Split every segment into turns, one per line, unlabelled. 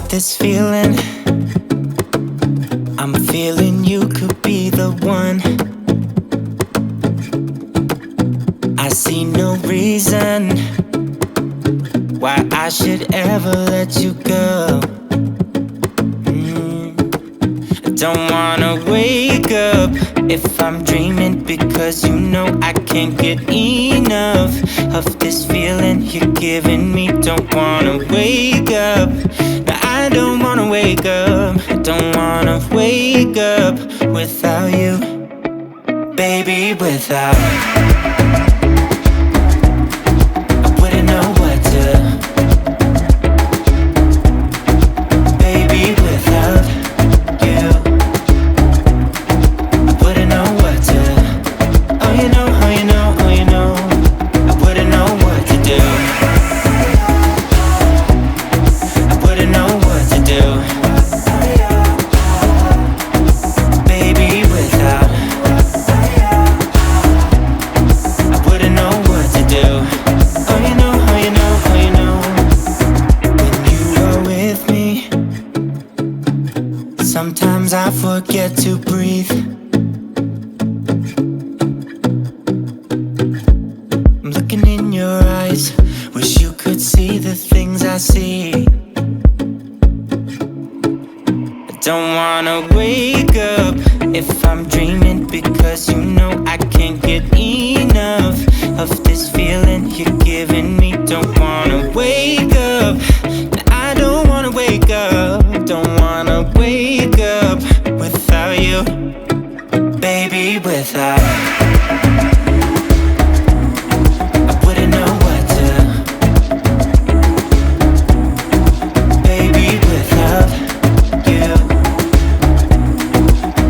This feeling, I'm feeling you could be the one. I see no reason why I should ever let you go. I don't wanna wake up if I'm dreaming, because you know I can't get enough of this feeling you're giving me. Don't wanna wake up. I don't wanna wake up, I don't wanna wake up without you, baby, without. I wouldn't know what to, baby, without you. I wouldn't know what to, oh you know, oh you know, oh you know. I wouldn't know what to do. Sometimes I forget to breathe. I'm looking in your eyes, wish you could see the things I see. I don't wanna wake up if I'm dreaming, because you know I can't get enough of this feeling you're giving me. Don't wanna wake up, I don't wanna wake up. Don't wanna wake up without you, baby, without. I wouldn't know what to, baby, without you.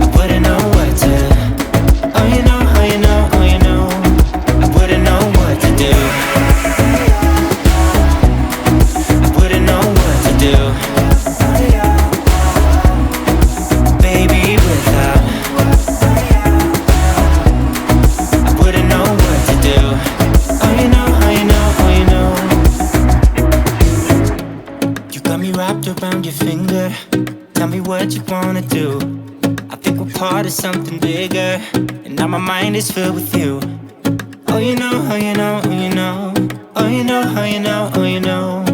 I wouldn't know what to, oh you know, oh you know, oh you know. I wouldn't know what to do. I wouldn't know what to do. Around your finger, tell me what you wanna do. I think we're part of something bigger, and now my mind is filled with you. Oh you know, oh you know, oh you know. Oh you know, oh you know, oh you know.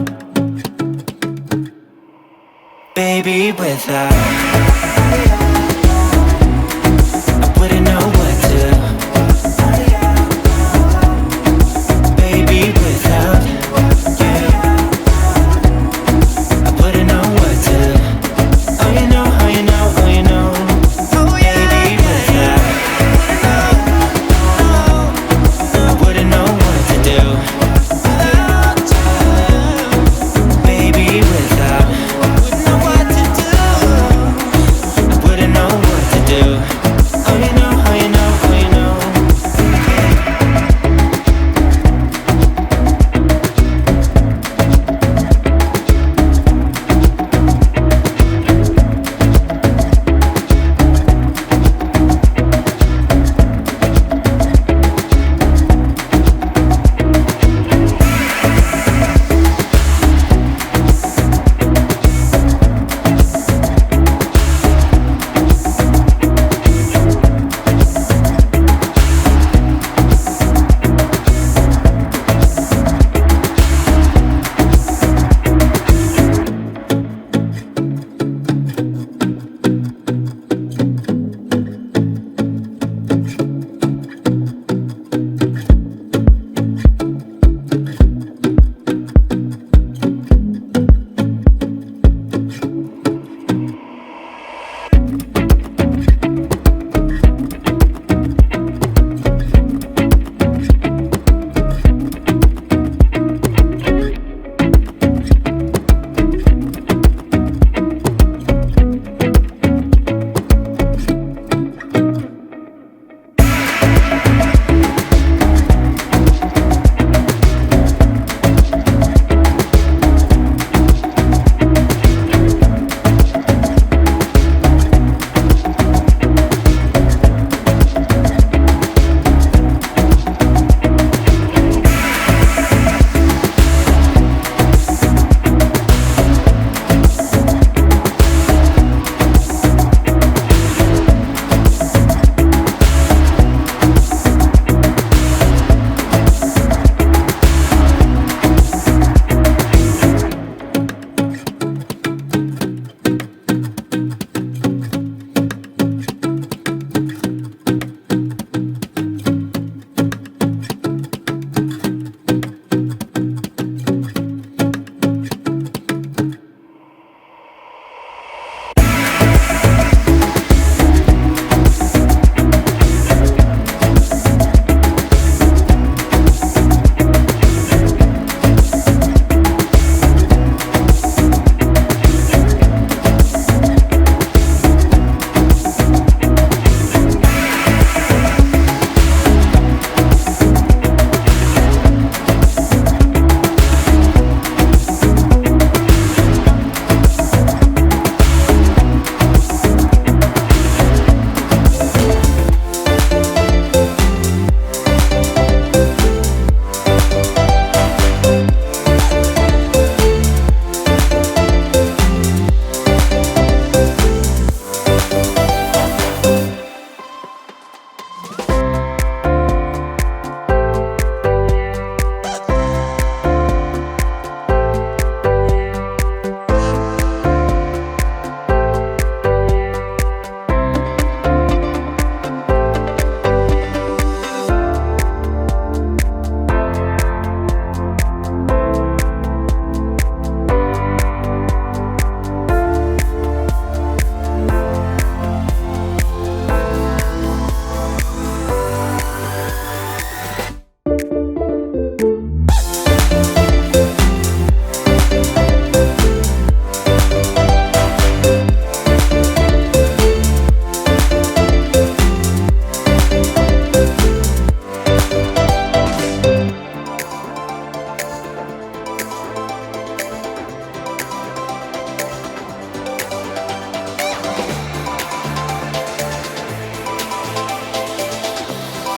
Baby, without